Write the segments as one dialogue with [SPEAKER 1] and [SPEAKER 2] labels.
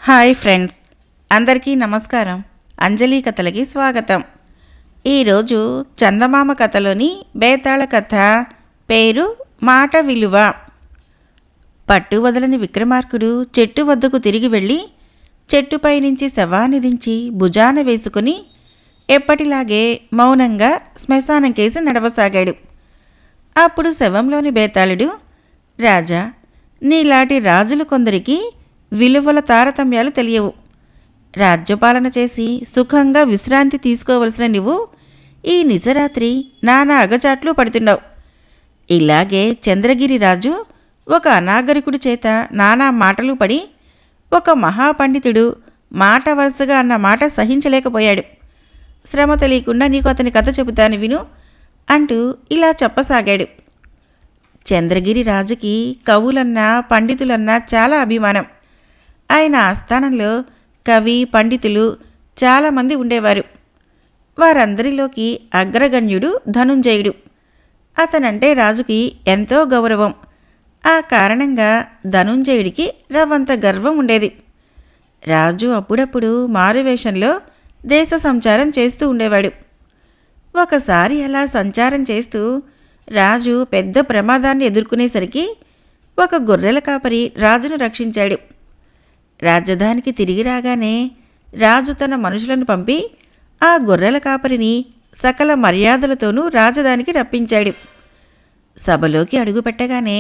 [SPEAKER 1] Hi friends, అందరికీ నమస్కారం. అంజలి కథలకి స్వాగతం. ఈరోజు చందమామ కథలోని బేతాళ కథ పేరు మాట విలువ. పట్టు వదలని విక్రమార్కుడు చెట్టు వద్దకు తిరిగి వెళ్ళి చెట్టుపై నుంచి శవాన్ని దించి భుజాన వేసుకుని ఎప్పటిలాగే మౌనంగా శ్మశానం కేసి నడవసాగాడు. అప్పుడు శవంలోని బేతాళుడు, రాజా, నీలాంటి రాజులు కొందరికి విలువల తారతమ్యాలు తెలియవు. రాజ్యపాలన చేసి సుఖంగా విశ్రాంతి తీసుకోవలసిన నువ్వు ఈ నిజరాత్రి నానా అగచాట్లు పడుతున్నావు. ఇలాగే చంద్రగిరి రాజు ఒక అనాగరికుడి చేత నానా మాటలు పడి ఒక మహాపండితుడు మాట వరుసగా అన్న మాట సహించలేకపోయాడు. శ్రమ తెలియకుండా నీకు అతని కథ చెబుతాను విను అంటూ ఇలా చెప్పసాగాడు. చంద్రగిరి రాజుకి కవులన్నా పండితులన్నా చాలా అభిమానం. ఆయన ఆస్థానంలో కవి పండితులు చాలామంది ఉండేవారు. వారందరిలోకి అగ్రగణ్యుడు ధనుంజయుడు. అతనంటే రాజుకి ఎంతో గౌరవం. ఆ కారణంగా ధనుంజయుడికి రవ్వంత గర్వం ఉండేది. రాజు అప్పుడప్పుడు మారువేషంలో దేశ సంచారం చేస్తూ ఉండేవాడు. ఒకసారి అలా సంచారం చేస్తూ రాజు పెద్ద ప్రమాదాన్ని ఎదుర్కొనేసరికి ఒక గొర్రెల కాపరి రాజును రక్షించాడు. రాజధానికి తిరిగి రాగానే రాజు తన మనుషులను పంపి ఆ గొర్రెల కాపరిని సకల మర్యాదలతోనూ రాజధానికి రప్పించాడు. సభలోకి అడుగుపెట్టగానే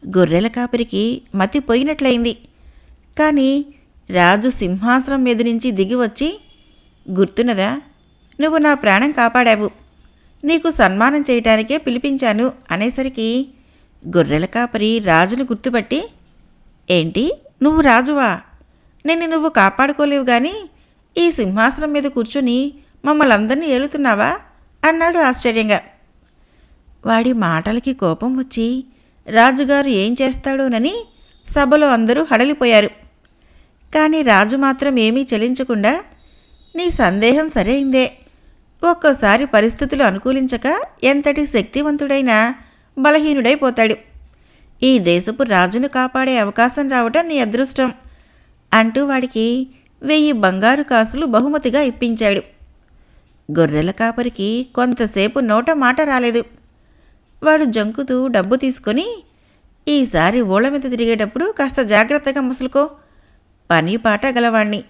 [SPEAKER 1] గొర్రెల కాపరికి మతిపోయినట్లయింది. కానీ రాజు సింహాసనం మీద నుంచి దిగివచ్చి, గుర్తున్నదా, నువ్వు నా ప్రాణం కాపాడావు, నీకు సన్మానం చేయటానికే పిలిపించాను అనేసరికి గొర్రెల కాపరి రాజును గుర్తుపట్టి, ఏంటి, నువ్వు రాజువా? నువ్వు కాపాడుకోలేవు గాని ఈ సింహాసనం మీద కూర్చొని మమ్మల్ని అందరినీ ఏలుతున్నావా అన్నాడు ఆశ్చర్యంగా. వాడి మాటలకి కోపం వచ్చి రాజుగారు ఏం చేస్తాడోనని సభలో అందరూ హడలిపోయారు. కానీ రాజు మాత్రం ఏమీ చలించకుండా, నీ సందేహం సరైందే, ఒక్కోసారి పరిస్థితులు అనుకూలించక ఎంతటి శక్తివంతుడైనా బలహీనుడైపోతాడు. ఈ దేశపు రాజును కాపాడే అవకాశం రావటం నీ అదృష్టం అంటూ వాడికి 1000 బంగారు కాసులు బహుమతిగా ఇప్పించాడు. గొర్రెల కాపరికి కొంతసేపు నోట మాట రాలేదు. వాడు జంకుతూ డబ్బు తీసుకొని, ఈసారి ఓళ్ళ మీద తిరిగేటప్పుడు కాస్త జాగ్రత్తగా మసులుకో, పని పాట గలవాణ్ణి,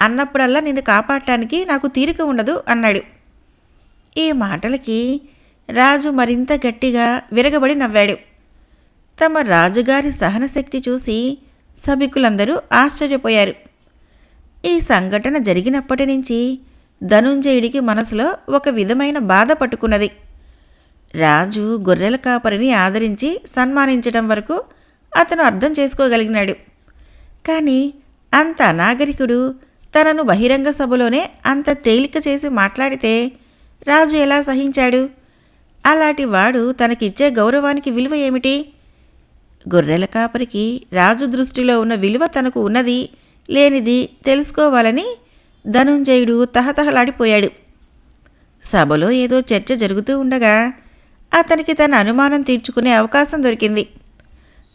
[SPEAKER 1] అన్నప్పుడల్లా నిన్ను కాపాడటానికి నాకు తీరిక ఉండదు అన్నాడు. ఈ మాటలకి రాజు మరింత గట్టిగా విరగబడి నవ్వాడు. తమ రాజుగారి సహనశక్తి చూసి సభికులందరూ ఆశ్చర్యపోయారు. ఈ సంఘటన జరిగినప్పటి నుంచి ధనుంజయుడికి మనసులో ఒక విధమైన బాధ పట్టుకున్నది. రాజు గొర్రెల కాపరిని ఆదరించి సన్మానించడం వరకు అతను అర్థం చేసుకోగలిగినాడు. కానీ అంత అనాగరికుడు తనను బహిరంగ సభలోనే అంత తేలిక చేసి మాట్లాడితే రాజు ఎలా సహించాడు? అలాంటి వాడు తనకిచ్చే గౌరవానికి విలువ ఏమిటి? గొర్రెల కాపరికి రాజు దృష్టిలో ఉన్న విలువ తనకు ఉన్నది లేనిది తెలుసుకోవాలని ధనుంజయుడు తహతహలాడిపోయాడు. సభలో ఏదో చర్చ జరుగుతూ ఉండగా అతనికి తన అనుమానం తీర్చుకునే అవకాశం దొరికింది.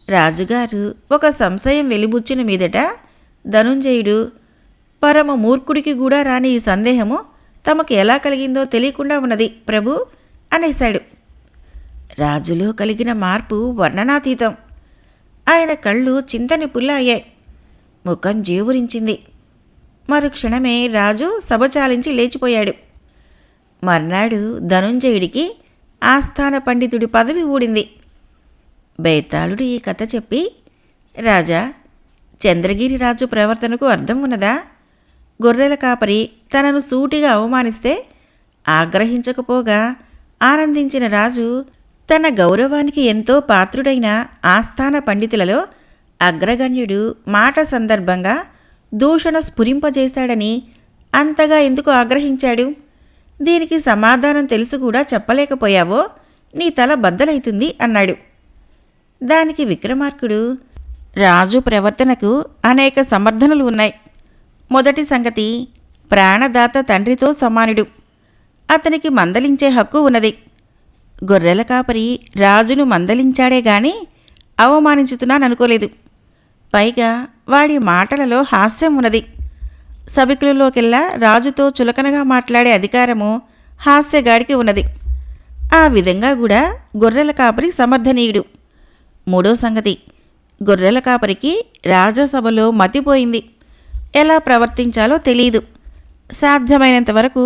[SPEAKER 1] రాజుగారు ఒక సంశయం వెలిబుచ్చిన మీదట ధనుంజయుడు, పరమ మూర్ఖుడికి కూడా రాని ఈ సందేహము తమకు ఎలా కలిగిందో తెలియకుండా ఉన్నది ప్రభు అనేశాడు. రాజులో కలిగిన మార్పు వర్ణనాతీతం. ఆయన కళ్ళు చింతని పుల్ల అయ్యాయి. ముఖం జేవురించింది. మరుక్షణమే రాజు సభ చాలించి లేచిపోయాడు. మర్నాడు ధనుంజయుడికి ఆస్థాన పండితుడి పదవి ఊడింది. బేతాళుడు ఈ కథ చెప్పి, రాజా, చంద్రగిరి రాజు ప్రవర్తనకు అర్థం ఉన్నదా? గొర్రెల కాపరి తనను సూటిగా అవమానిస్తే ఆగ్రహించకపోగా ఆనందించిన రాజు తన గౌరవానికి ఎంతో పాత్రుడైన ఆస్థాన పండితులలో అగ్రగణ్యుడు మాట సందర్భంగా దూషణ స్ఫురింపజేశాడని అంతగా ఎందుకు ఆగ్రహించాడు? దీనికి సమాధానం తెలుసు కూడా చెప్పలేకపోయావో నీ తల బద్దలైతుంది అన్నాడు. దానికి విక్రమార్కుడు, రాజు ప్రవర్తనకు అనేక సమర్థనలు ఉన్నాయి. మొదటి సంగతి, ప్రాణదాత తండ్రితో సమానుడు, అతనికి మందలించే హక్కు ఉన్నది. గొర్రెల కాపరి రాజును మందలించాడే గాని అవమానించుతున్నాననుకోలేదు. పైగా వాడి మాటలలో హాస్యం ఉన్నది. సభికులలోకెల్లా రాజుతో చులకనగా మాట్లాడే అధికారము హాస్యగాడికి ఉన్నది. ఆ విధంగా కూడా గొర్రెల కాపరి సమర్థనీయుడు. మూడో సంగతి, గొర్రెల కాపరికి రాజసభలో మతిపోయింది. ఎలా ప్రవర్తించాలో తెలీదు. సాధ్యమైనంత వరకు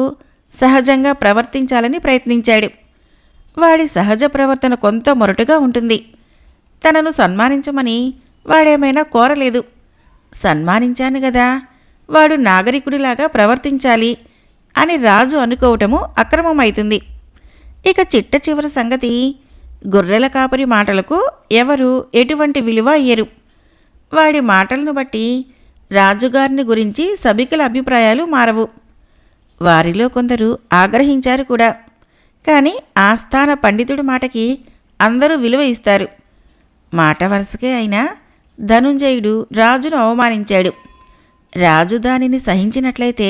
[SPEAKER 1] సహజంగా ప్రవర్తించాలని ప్రయత్నించాడు. వాడి సహజ ప్రవర్తన కొంత మొరటుగా ఉంటుంది. తనను సన్మానించమని వాడేమైనా కోరలేదు. సన్మానించాను గదా, వాడు నాగరికుడిలాగా ప్రవర్తించాలి అని రాజు అనుకోవటము అక్రమమైతుంది. ఇక చిట్ట చివరి సంగతి, గొర్రెల కాపరి మాటలకు ఎవరు ఎటువంటి విలువ ఇయ్యరు. వాడి మాటలను బట్టి రాజుగారిని గురించి సభికుల అభిప్రాయాలు మారవు. వారిలో కొందరు ఆగ్రహించారు కూడా. కానీ ఆస్థాన పండితుడి మాటకి అందరూ విలువ ఇస్తారు. మాట వరుసకే అయినా ధనుంజయుడు రాజును అవమానించాడు. రాజు దానిని సహించినట్లయితే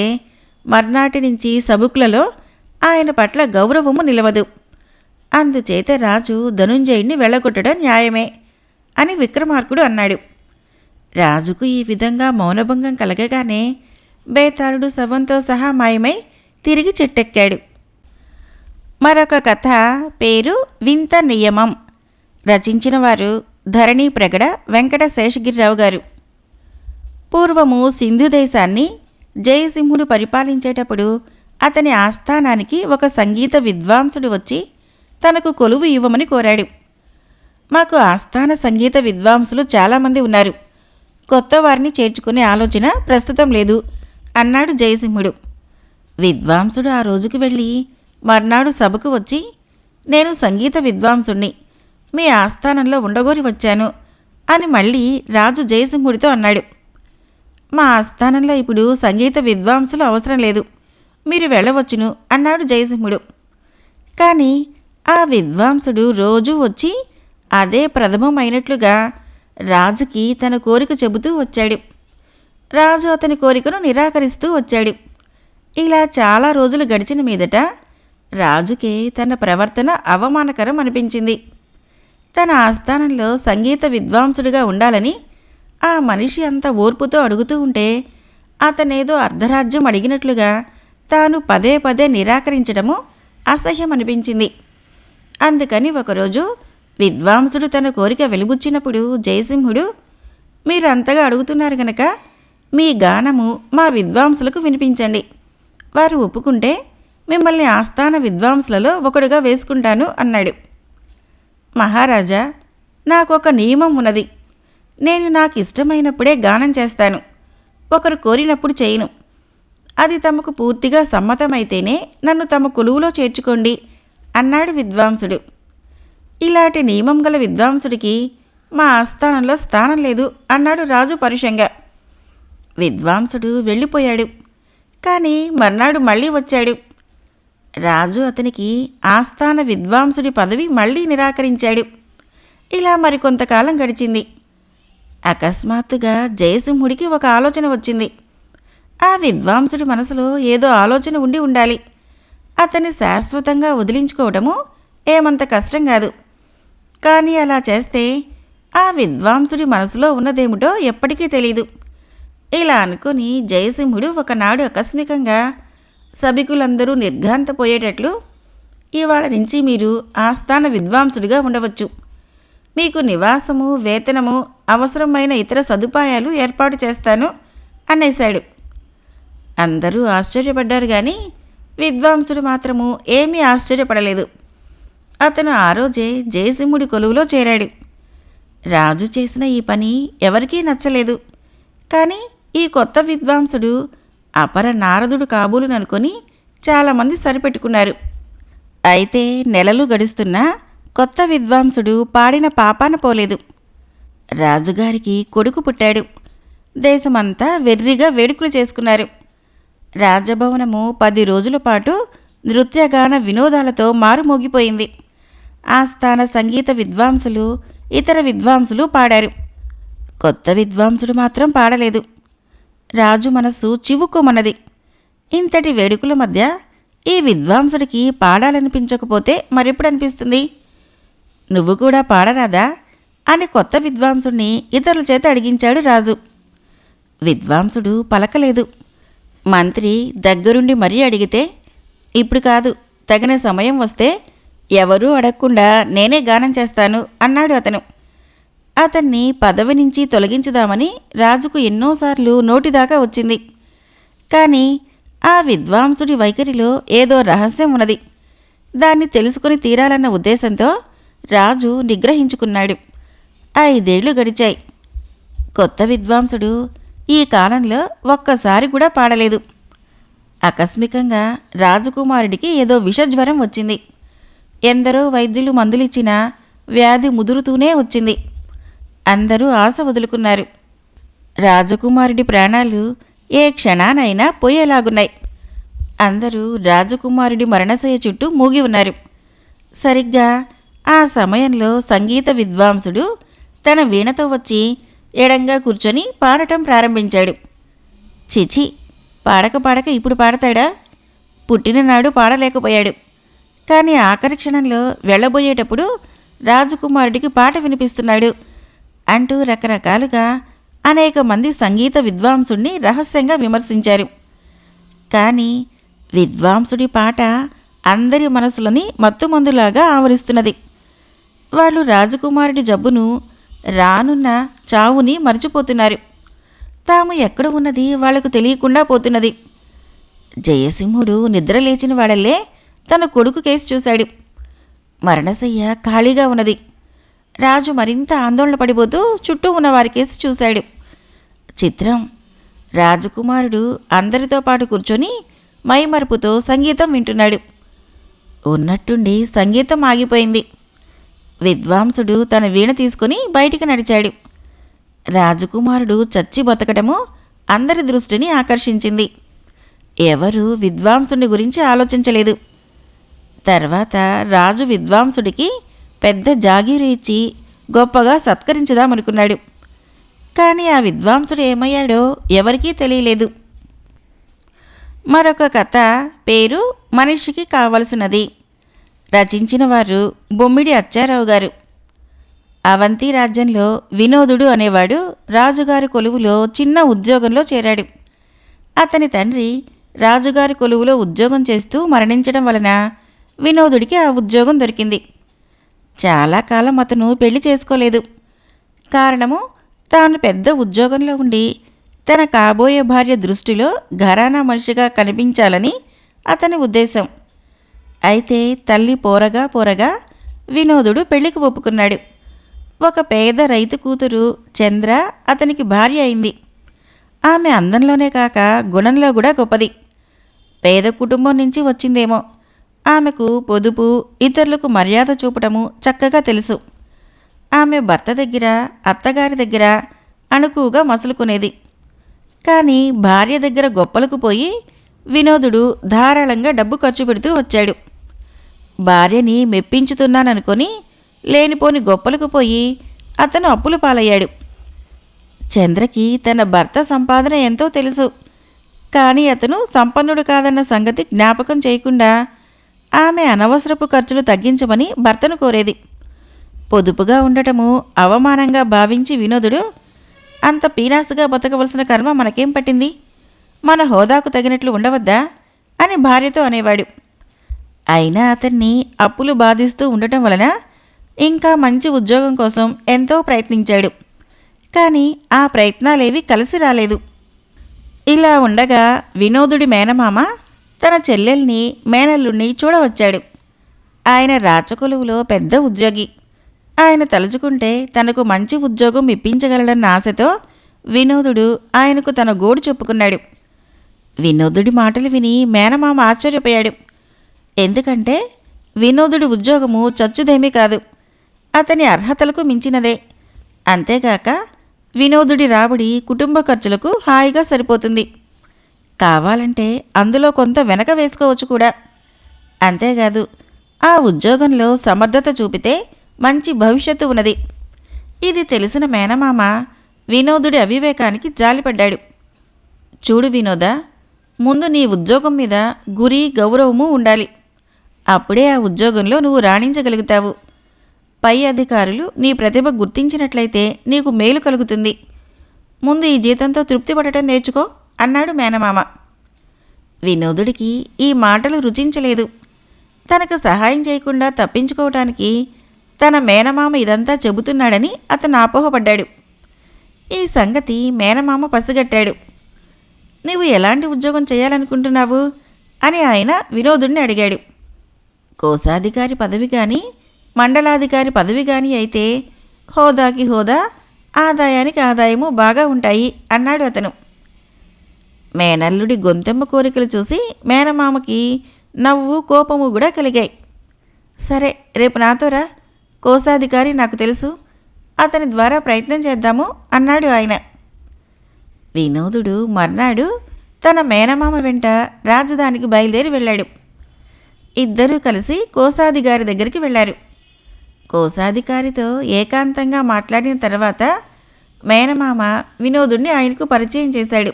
[SPEAKER 1] మర్నాటి నుంచి సభకులలో ఆయన పట్ల గౌరవము నిలవదు. అందుచేత రాజు ధనుంజయుడిని వెళ్ళగొట్టడం న్యాయమే అని విక్రమార్కుడు అన్నాడు. రాజుకు ఈ విధంగా మౌనభంగం కలగగానే బేతాళుడు శవంతో సహా మాయమై తిరిగి చెట్టెక్కాడు. మరొక కథ పేరు వింత నియమం. రచించిన వారు ధరణి ప్రగడ వెంకట శేషగిరిరావు గారు. పూర్వము సింధు దేశాన్ని జయసింహుడు పరిపాలించేటప్పుడు అతని ఆస్థానానికి ఒక సంగీత విద్వాంసుడు వచ్చి తనకు కొలువు ఇవ్వమని కోరాడు. మాకు ఆస్థాన సంగీత విద్వాంసులు చాలామంది ఉన్నారు, కొత్త వారిని చేర్చుకునే ఆలోచన ప్రస్తుతం లేదు అన్నాడు జయసింహుడు. విద్వాంసుడు ఆ రోజుకు వెళ్ళి మర్నాడు సభకు వచ్చి, నేను సంగీత విద్వాంసుణ్ణి, మీ ఆస్థానంలో ఉండగోరి వచ్చాను అని మళ్ళీ రాజు జయసింహుడితో అన్నాడు. మా ఆస్థానంలో ఇప్పుడు సంగీత విద్వాంసులు అవసరం లేదు, మీరు వెళ్ళవచ్చును అన్నాడు జయసింహుడు. కానీ ఆ విద్వాంసుడు రోజూ వచ్చి అదే ప్రథమమైనట్లుగా రాజుకి తన కోరిక చెబుతూ వచ్చాడు. రాజు అతని కోరికను నిరాకరిస్తూ వచ్చాడు. ఇలా చాలా రోజులు గడిచిన మీదట రాజుకే తన ప్రవర్తన అవమానకరం అనిపించింది. తన ఆస్థానంలో సంగీత విద్వాంసుడిగా ఉండాలని ఆ మనిషి అంత ఓర్పుతో అడుగుతూ ఉంటే అతనేదో అర్ధరాజ్యం అడిగినట్లుగా తాను పదే పదే నిరాకరించడము అసహ్యం అనిపించింది. అందుకని ఒకరోజు విద్వాంసుడు తన కోరిక వెలుబుచ్చినప్పుడు జయసింహుడు, మీరు అంతగా అడుగుతున్నారు గనక మీ గానము మా విద్వాంసులకు వినిపించండి, వారు ఒప్పుకుంటే మిమ్మల్ని ఆస్థాన విద్వాంసులలో ఒకడుగా వేసుకుంటాను అన్నాడు. మహారాజా, నాకొక నియమం ఉన్నది. నేను నాకు ఇష్టమైనప్పుడే గానం చేస్తాను, ఒకరు కోరినప్పుడు చేయను. అది తమకు పూర్తిగా సమ్మతమైతేనే నన్ను తమ కొలువులో చేర్చుకోండి అన్నాడు విద్వాంసుడు. ఇలాంటి నియమం గల విద్వాంసుడికి మా ఆస్థానంలో స్థానం లేదు అన్నాడు రాజు పరుషంగా. విద్వాంసుడు వెళ్ళిపోయాడు. కానీ మర్నాడు మళ్ళీ వచ్చాడు. రాజు అతనికి ఆస్థాన విద్వాంసుడి పదవి మళ్ళీ నిరాకరించాడు. ఇలా మరికొంతకాలం గడిచింది. అకస్మాత్తుగా జయసింహుడికి ఒక ఆలోచన వచ్చింది. ఆ విద్వాంసుడి మనసులో ఏదో ఆలోచన ఉండి ఉండాలి. అతన్ని శాశ్వతంగా వదిలించుకోవడము ఏమంత కష్టం కాదు. కానీ అలా చేస్తే ఆ విద్వాంసుడి మనసులో ఉన్నదేమిటో ఎప్పటికీ తెలీదు. ఇలా అనుకుని జయసింహుడు ఒకనాడు ఆకస్మికంగా సభికులందరూ నిర్ఘాంతపోయేటట్లు, ఇవాళ నుంచి మీరు ఆస్థాన విద్వాంసుడిగా ఉండవచ్చు, మీకు నివాసము, వేతనము, అవసరమైన ఇతర సదుపాయాలు ఏర్పాటు చేస్తాను అనేశాడు. అందరూ ఆశ్చర్యపడ్డారు. కానీ విద్వాంసుడు మాత్రము ఏమీ ఆశ్చర్యపడలేదు. అతను ఆ రోజే జయసింహుడి కొలువులో చేరాడు. రాజు చేసిన ఈ పని ఎవరికీ నచ్చలేదు. కానీ ఈ కొత్త విద్వాంసుడు అపర నారదుడు కాబోలుననుకొని చాలామంది సరిపెట్టుకున్నారు. అయితే నెలలు గడుస్తున్నా కొత్త విద్వాంసుడు పాడిన పాపాన పోలేదు. రాజుగారికి కొడుకు పుట్టాడు. దేశమంతా వెర్రిగా వేడుకలు చేసుకున్నారు. రాజభవనము 10 రోజుల పాటు నృత్యగాన వినోదాలతో మారుమోగిపోయింది. ఆస్థాన సంగీత విద్వాంసులు, ఇతర విద్వాంసులు పాడారు. కొత్త విద్వాంసుడు మాత్రం పాడలేదు. రాజు మనస్సు చివుక్కుమన్నది. ఇంతటి వేడుకల మధ్య ఈ విద్వాంసుడికి పాడాలనిపించకపోతే మరెప్పుడు అనిపిస్తుంది? నువ్వు కూడా పాడరాదా అని కొత్త విద్వాంసుడిని ఇతరుల చేత అడిగించాడు రాజు. విద్వాంసుడు పలకలేదు. మంత్రి దగ్గరుండి మరీ అడిగితే, ఇప్పుడు కాదు, తగిన సమయం వస్తే ఎవరూ అడగకుండా నేనే గానం చేస్తాను అన్నాడు అతను. అతన్ని పదవి నుంచి తొలగించుదామని రాజుకు ఎన్నోసార్లు నోటిదాకా వచ్చింది. కానీ ఆ విద్వాంసుడి వైఖరిలో ఏదో రహస్యం ఉన్నది. దాన్ని తెలుసుకుని తీరాలన్న ఉద్దేశంతో రాజు నిగ్రహించుకున్నాడు. 5 ఏళ్లు గడిచాయి. కొత్త విద్వాంసుడు ఈ కాలంలో ఒక్కసారి కూడా పాడలేదు. ఆకస్మికంగా రాజకుమారుడికి ఏదో విషజ్వరం వచ్చింది. ఎందరో వైద్యులు మందులిచ్చినా వ్యాధి ముదురుతూనే వచ్చింది. అందరూ ఆశ వదులుకున్నారు. రాజకుమారుడి ప్రాణాలు ఏ క్షణానైనా పోయేలాగున్నాయి. అందరూ రాజకుమారుడి మరణశయ్య చుట్టూ మూగి ఉన్నారు. సరిగ్గా ఆ సమయంలో సంగీత విద్వాంసుడు తన వీణతో వచ్చి ఎడంగా కూర్చొని పాడటం ప్రారంభించాడు. చిచి, పాడక ఇప్పుడు పాడతాడా? పుట్టిననాడు పాడలేకపోయాడు. కానీ ఆఖరి క్షణంలో వెళ్ళబోయేటప్పుడు రాజకుమారుడికి పాట వినిపిస్తున్నాడు అంటూ రకరకాలుగా అనేక మంది సంగీత విద్వాంసుడిని రహస్యంగా విమర్శించారు. కానీ విద్వాంసుడి పాట అందరి మనసులని మత్తుమందులాగా ఆవరిస్తున్నది. వాళ్ళు రాజకుమారుడి జబ్బును, రానున్న చావుని మర్చిపోతున్నారు. తాము ఎక్కడ ఉన్నది వాళ్లకు తెలియకుండా పోతున్నది. జయసింహుడు నిద్రలేచిన వాడల్లే తన కొడుకు కేసు చూశాడు. మరణశయ్య ఖాళీగా ఉన్నది. రాజు మరింత ఆందోళన పడిపోతూ చుట్టూ ఉన్నవారి కేసు చూశాడు. చిత్రం, రాజకుమారుడు అందరితో పాటు కూర్చొని మైమరుపుతో సంగీతం వింటున్నాడు. ఉన్నట్టుండి సంగీతం ఆగిపోయింది. విద్వాంసుడు తన వీణ తీసుకుని బయటికి నడిచాడు. రాజకుమారుడు చచ్చి బతకటము అందరి దృష్టిని ఆకర్షించింది. ఎవరూ విద్వాంసుని గురించి ఆలోచించలేదు. తర్వాత రాజు విద్వాంసుడికి పెద్ద జాగీరు ఇచ్చి గొప్పగా సత్కరించుదామనుకున్నాడు. కానీ ఆ విద్వాంసుడు ఏమయ్యాడో ఎవరికీ తెలియలేదు. మరొక కథ పేరు మనిషికి కావలసినది. రచించిన వారు బొమ్మిడి అచ్చారావు గారు. అవంతి రాజ్యంలో వినోదుడు అనేవాడు రాజుగారి కొలువులో చిన్న ఉద్యోగంలో చేరాడు. అతని తండ్రి రాజుగారి కొలువులో ఉద్యోగం చేస్తూ మరణించడం వలన వినోదుడికి ఆ ఉద్యోగం దొరికింది. చాలా కాలం అతను పెళ్లి చేసుకోలేదు. కారణము, తాను పెద్ద ఉద్యోగంలో ఉండి తన కాబోయే భార్య దృష్టిలో ఘరానా మనిషిగా కనిపించాలని అతని ఉద్దేశం. అయితే తల్లి పోరగా వినోదుడు పెళ్లికి ఒప్పుకున్నాడు. ఒక పేద రైతు కూతురు చంద్ర అతనికి భార్య అయింది. ఆమె అందంలోనే కాక గుణంలో కూడా గొప్పది. పేద కుటుంబం నుంచి వచ్చిందేమో. ఆమెకు పొదుపు, ఇతరులకు మర్యాద చూపటము చక్కగా తెలుసు. ఆమె భర్త దగ్గర, అత్తగారి దగ్గర అణుకువగా మసులుకునేది. కానీ భార్య దగ్గర గొప్పలకు పోయి వినోదుడు ధారాళంగా డబ్బు ఖర్చు పెడుతూ వచ్చాడు. భార్యని మెప్పించుతున్నాననుకొని లేనిపోని గొప్పలకు పోయి అతను అప్పుల పాలయ్యాడు. చంద్రకి తన భర్త సంపాదన ఎంతో తెలుసు. కానీ అతను సంపన్నుడు కాదన్న సంగతి జ్ఞాపకం చేయకుండా ఆమె అనవసరపు ఖర్చులు తగ్గించమని భర్తను కోరేది. పొదుపుగా ఉండటము అవమానంగా భావించి వినోదుడు, అంత పీనాసుగా బతకవలసిన కర్మ మనకేం పట్టింది, మన హోదాకు తగినట్లు ఉండవద్దా అని భార్యతో అనేవాడు. అయినా అతన్ని అప్పులు బాధిస్తూ ఉండటం వలన ఇంకా మంచి ఉద్యోగం కోసం ఎంతో ప్రయత్నించాడు. కానీ ఆ ప్రయత్నాలేవి కలిసి రాలేదు. ఇలా ఉండగా వినోదుడి మేనమామ తన చెల్లెల్ని, మేనల్లుణ్ణి చూడవచ్చాడు. ఆయన రాచకొలువులో పెద్ద ఉద్యోగి. ఆయన తలుచుకుంటే తనకు మంచి ఉద్యోగం ఇప్పించగలడన్న ఆశతో వినోదుడు ఆయనకు తన గోడు చెప్పుకున్నాడు. వినోదుడి మాటలు విని మేనమామ ఆశ్చర్యపోయాడు. ఎందుకంటే వినోదుడి ఉద్యోగము చచ్చుదేమీ కాదు, అతని అర్హతలకు మించినదే. అంతేగాక వినోదుడి రాబడి కుటుంబ ఖర్చులకు హాయిగా సరిపోతుంది. కావాలంటే అందులో కొంత వెనక వేసుకోవచ్చు కూడా. అంతేకాదు, ఆ ఉద్యోగంలో సమర్థత చూపితే మంచి భవిష్యత్తు ఉన్నది. ఇది తెలిసిన మేనమామ వినోదుడి అవివేకానికి జాలిపడ్డాడు. చూడు వినోద, ముందు నీ ఉద్యోగం మీద గురి, గౌరవము ఉండాలి. అప్పుడే ఆ ఉద్యోగంలో నువ్వు రాణించగలుగుతావు. పై అధికారులు నీ ప్రతిభ గుర్తించినట్లయితే నీకు మేలు కలుగుతుంది. ముందు ఈ జీతంతో తృప్తి పడటం నేర్చుకో అన్నాడు మేనమామ. వినోదుడికి ఈ మాటలు రుచించలేదు. తనకు సహాయం చేయకుండా తప్పించుకోవటానికి తన మేనమామ ఇదంతా చెబుతున్నాడని అతను అపోహపడ్డాడు. ఈ సంగతి మేనమామ పసిగట్టాడు. నీవు ఎలాంటి ఉద్యోగం చేయాలనుకుంటున్నావు అని ఆయన వినోదుడిని అడిగాడు. కోశాధికారి పదవి కానీ మండలాధికారి పదవి కానీ అయితే హోదాకి హోదా, ఆదాయానికి ఆదాయము బాగా ఉంటాయి అన్నాడు అతను. మేనల్లుడి గొంతెమ్మ కోరికలు చూసి మేనమామకి నవ్వు కోపము కూడా కలిగాయి. సరే, రేపు నాతో రా, కోశాధికారి నాకు తెలుసు, అతని ద్వారా ప్రయత్నం చేద్దాము అన్నాడు ఆయన. వినోదుడు మర్నాడు తన మేనమామ వెంట రాజధానికి బయలుదేరి వెళ్ళాడు. ఇద్దరూ కలిసి కోశాధికారి దగ్గరికి వెళ్ళారు. కోశాధికారితో ఏకాంతంగా మాట్లాడిన తర్వాత మేనమామ వినోదుణ్ణి ఆయనకు పరిచయం చేశాడు.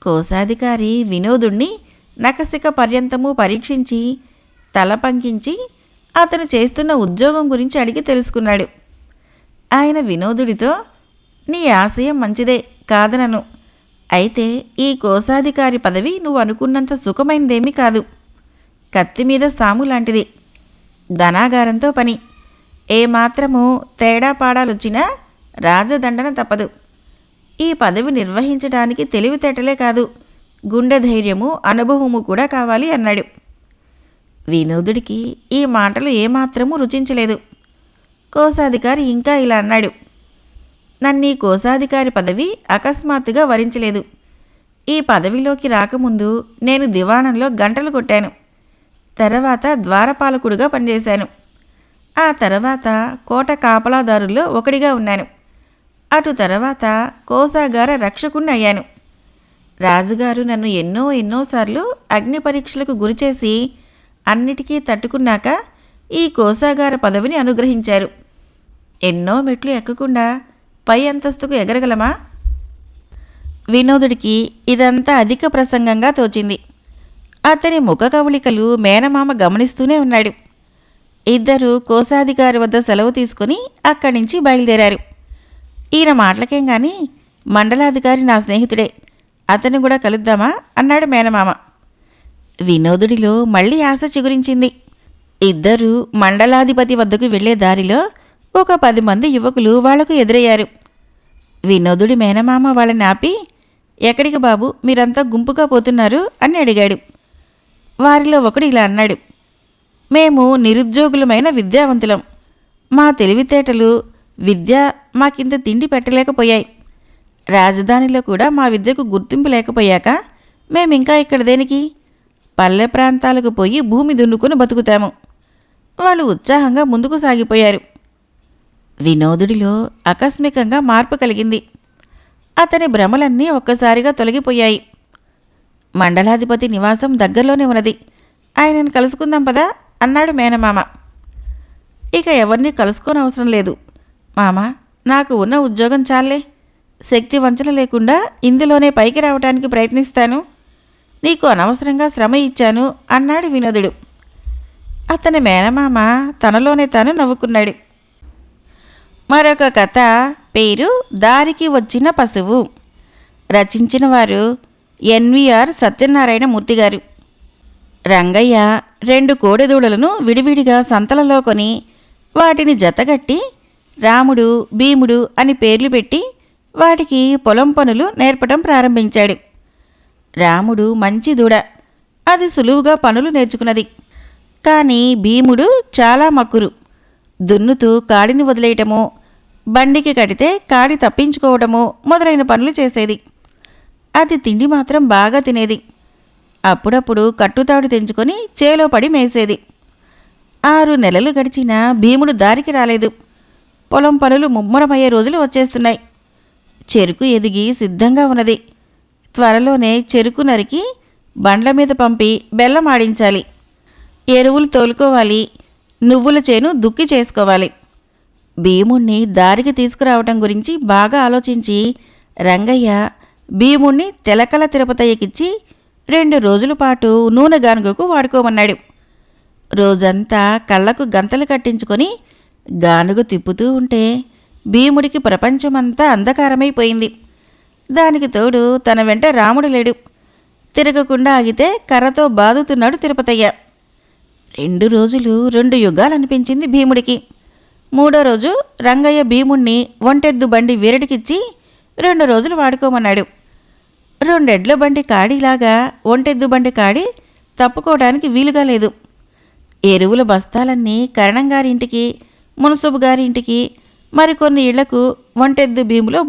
[SPEAKER 1] కోశాధికారి వినోదుణ్ణి నకసిక పర్యంతము పరీక్షించి తల పంకించి అతను చేస్తున్న ఉద్యోగం గురించి అడిగి తెలుసుకున్నాడు. ఆయన వినోదుడితో, నీ ఆశయం మంచిదే, కాదనను. అయితే ఈ కోశాధికారి పదవి నువ్వు అనుకున్నంత సుఖమైనదేమీ కాదు. కత్తి మీద సాము లాంటిది. ధనాగారంతో పని. ఏమాత్రము తేడా పాడాలొచ్చినా రాజదండన తప్పదు. ఈ పదవి నిర్వహించడానికి తెలివితేటలే కాదు, గుండె ధైర్యము, అనుభవము కూడా కావాలి అన్నాడు. వినోదుడికి ఈ మాటలు ఏమాత్రమూ రుచించలేదు. కోశాధికారి ఇంకా ఇలా అన్నాడు. నన్ను ఈ కోశాధికారి పదవి అకస్మాత్తుగా వరించలేదు. ఈ పదవిలోకి రాకముందు నేను దివాణంలో గంటలు కొట్టాను. తర్వాత ద్వారపాలకుడుగా పనిచేశాను. ఆ తర్వాత కోట కాపలాదారుల్లో ఒకడిగా ఉన్నాను. అటు తర్వాత కోశాగార రక్షకుణ్ణి అయ్యాను. రాజుగారు నన్ను ఎన్నోసార్లు అగ్ని పరీక్షలకు గురిచేసి అన్నిటికీ తట్టుకున్నాక ఈ కోశాగార పదవిని అనుగ్రహించారు. ఎన్నో మెట్లు ఎక్కకుండా పై అంతస్తుకు ఎగరగలమా? వినోదుడికి ఇదంతా అధిక ప్రసంగంగా తోచింది. అతని ముఖ కవళికలు మేనమామ గమనిస్తూనే ఉన్నాడు. ఇద్దరూ కోశాధికారి వద్ద సెలవు తీసుకుని అక్కడి నుంచి బయలుదేరారు. ఈయన మాటలకేం గాని మండలాధికారి నా స్నేహితుడే, అతను కూడా కలుద్దామా అన్నాడు మేనమామ. వినోదుడిలో మళ్ళీ ఆశ చిగురించింది. ఇద్దరూ మండలాధిపతి వద్దకు వెళ్లే దారిలో ఒక 10 మంది యువకులు వాళ్లకు ఎదురయ్యారు. వినోదుడి మేనమామ వాళ్ళని ఆపి, ఎక్కడికి బాబు, మీరంతా గుంపుగా పోతున్నారు అని అడిగాడు. వారిలో ఒకడు ఇలా అన్నాడు. మేము నిరుద్యోగులమైన విద్యావంతులం. మా తెలివితేటలు, విద్య మాకింత తిండి పెట్టలేకపోయాయి. రాజధానిలో కూడా మా విద్యకు గుర్తింపు లేకపోయాక మేమింకా ఇక్కడ దేనికి? పల్లె ప్రాంతాలకు పోయి భూమి దున్నుకుని బతుకుతాము. వాళ్ళు ఉత్సాహంగా ముందుకు సాగిపోయారు. వినోదుడిలో ఆకస్మికంగా మార్పు కలిగింది. అతని భ్రమలన్నీ ఒక్కసారిగా తొలగిపోయాయి. మండలాధిపతి నివాసం దగ్గరలోనే ఉన్నది, ఆయనను కలుసుకుందాం పదా అన్నాడు మేనమామ. ఇక ఎవరిని కలుసుకోనవసరం లేదు మామ, నాకు ఉన్న ఉద్యోగం చాలే. శక్తి వంచన లేకుండా ఇందులోనే పైకి రావడానికి ప్రయత్నిస్తాను. నీకు అనవసరంగా శ్రమ ఇచ్చాను అన్నాడు వినోదుడు. అతని మేనమామ తనలోనే తాను నవ్వుకున్నాడు. మరొక కథ పేరు దారికి వచ్చిన పశువు. రచించిన వారు ఎన్విఆర్ సత్యనారాయణ మూర్తి గారు. రంగయ్య 2 కోడెదూడలను విడివిడిగా సంతలలో కొని వాటిని జతగట్టి రాముడు, భీముడు అని పేర్లు పెట్టి వాటికి పొలం పనులు నేర్పడం ప్రారంభించాడు. రాముడు మంచి దూడ, అది సులువుగా పనులు నేర్చుకున్నది. కానీ భీముడు చాలా మక్కురు. దున్నుతూ కాడిని వదిలేయటము, బండికి కడితే కాడి తప్పించుకోవటము మొదలైన పనులు చేసేది. అది తిండి మాత్రం బాగా తినేది. అప్పుడప్పుడు కట్టుతాడు తెంచుకొని చేలో పడి మేసేది. 6 నెలలు గడిచినా భీముడు దారికి రాలేదు. పొలం పనులు ముమ్మరమయ్యే రోజులు వచ్చేస్తున్నాయి. చెరుకు ఎదిగి సిద్ధంగా ఉన్నది. త్వరలోనే చెరుకు నరికి బండ్ల మీద పంపి బెల్లం ఆడించాలి. ఎరువులు తోలుకోవాలి. నువ్వుల చేను దుక్కి చేసుకోవాలి. భీముణ్ణి దారికి తీసుకురావటం గురించి బాగా ఆలోచించి రంగయ్య భీముణ్ణి తెలకల తిరుపతయ్యకిచ్చి 2 రోజుల పాటు నూనె గానుగకు వాడుకోమన్నాడు. రోజంతా కళ్ళకు గంతలు కట్టించుకొని గానుగ తిప్పుతూ ఉంటే భీముడికి ప్రపంచమంతా అంధకారమైపోయింది. దానికి తోడు తన వెంట రాముడు లేడు. తిరగకుండా ఆగితే కర్రతో బాదుతున్నాడు తిరుపతయ్య. 2 రోజులు 2 యుగాలనిపించింది భీముడికి. 3వ రోజు రంగయ్య భీముణ్ణి ఒంటెద్దు బండి వీరడికిచ్చి 2 రోజులు వాడుకోమన్నాడు. 2 ఎడ్ల బండి కాడిలాగా ఒంటెద్దు బండి కాడి తప్పుకోవడానికి వీలుగా లేదు. ఎరువుల బస్తాలన్నీ కరణంగారింటికి, మునసబు గారింటికి, మరికొన్ని ఇళ్లకు ఒంటెద్దు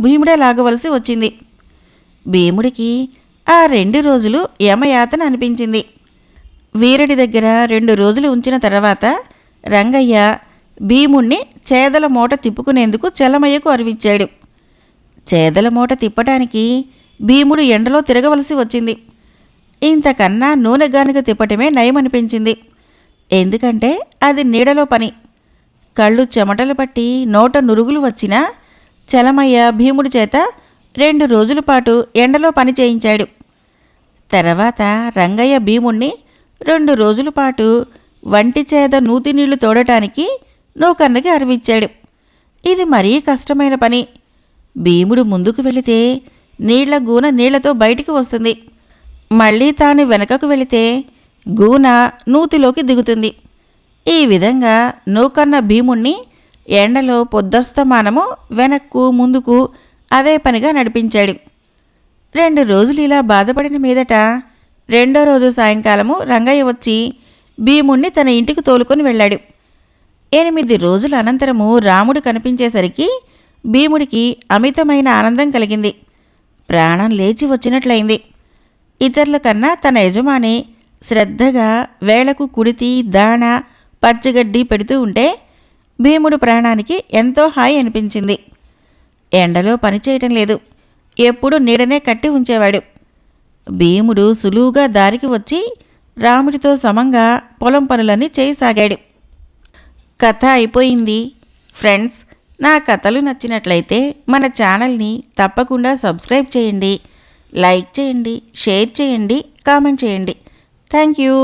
[SPEAKER 1] భీముడే లాగవలసి వచ్చింది. భీముడికి ఆ 2 రోజులు యమయాతన అనిపించింది. వీరడి దగ్గర 2 రోజులు ఉంచిన తర్వాత రంగయ్య భీముణ్ణి చేదల మూట తిప్పుకునేందుకు చెల్లమయ్యకు అరివిచ్చాడు. చేదల మూట తిప్పటానికి భీముడు ఎండలో తిరగవలసి వచ్చింది. ఇంతకన్నా నూనె గానుగ తిప్పటమే నయమనిపించింది. ఎందుకంటే అది నీడలో పని. కళ్ళు చెమటలు పట్టి నోట నురుగులు వచ్చినా చలమయ్య భీముడి చేత 2 రోజుల పాటు ఎండలో పని చేయించాడు. తర్వాత రంగయ్య భీముణ్ణి 2 రోజుల పాటు వంటి చేద నూతి నీళ్లు తోడటానికి నూకన్నకి అరివిచ్చాడు. ఇది మరీ కష్టమైన పని. భీముడు ముందుకు వెళితే నీళ్ల గూన నీళ్లతో బయటికి వస్తుంది. మళ్ళీ తాను వెనకకు వెళితే గూన నూతిలోకి దిగుతుంది. ఈ విధంగా నూకన్న భీముణ్ణి ఎండలో పొద్దస్తమానము వెనక్కు ముందుకు అదే పనిగా నడిపించాడు. 2 రోజులు ఇలా బాధపడిన మీదట 2వ రోజు సాయంకాలము రంగయ్య వచ్చి భీముణ్ణి తన ఇంటికి తోలుకొని వెళ్ళాడు. 8 రోజుల అనంతరము రాముడు కనిపించేసరికి భీముడికి అమితమైన ఆనందం కలిగింది. ప్రాణం లేచి వచ్చినట్లయింది. ఇతరుల కన్నా తన యజమాని శ్రద్ధగా వేళకు కుడితి, దాణ, పచ్చగడ్డి పెడుతూ ఉంటే భీముడు ప్రాణానికి ఎంతో హాయి అనిపించింది. ఎండలో పనిచేయటం లేదు. ఎప్పుడూ నీడనే కట్టి ఉంచేవాడు. భీముడు సులువుగా దారికి వచ్చి రాముడితో సమంగా పొలం పనులన్నీ చేయసాగాడు. కథ అయిపోయింది. ఫ్రెండ్స్, నా కథలు నచ్చినట్లయితే మన ఛానల్ని తప్పకుండా సబ్స్క్రైబ్ చేయండి, లైక్ చేయండి, షేర్ చేయండి, కామెంట్ చేయండి. Thank you.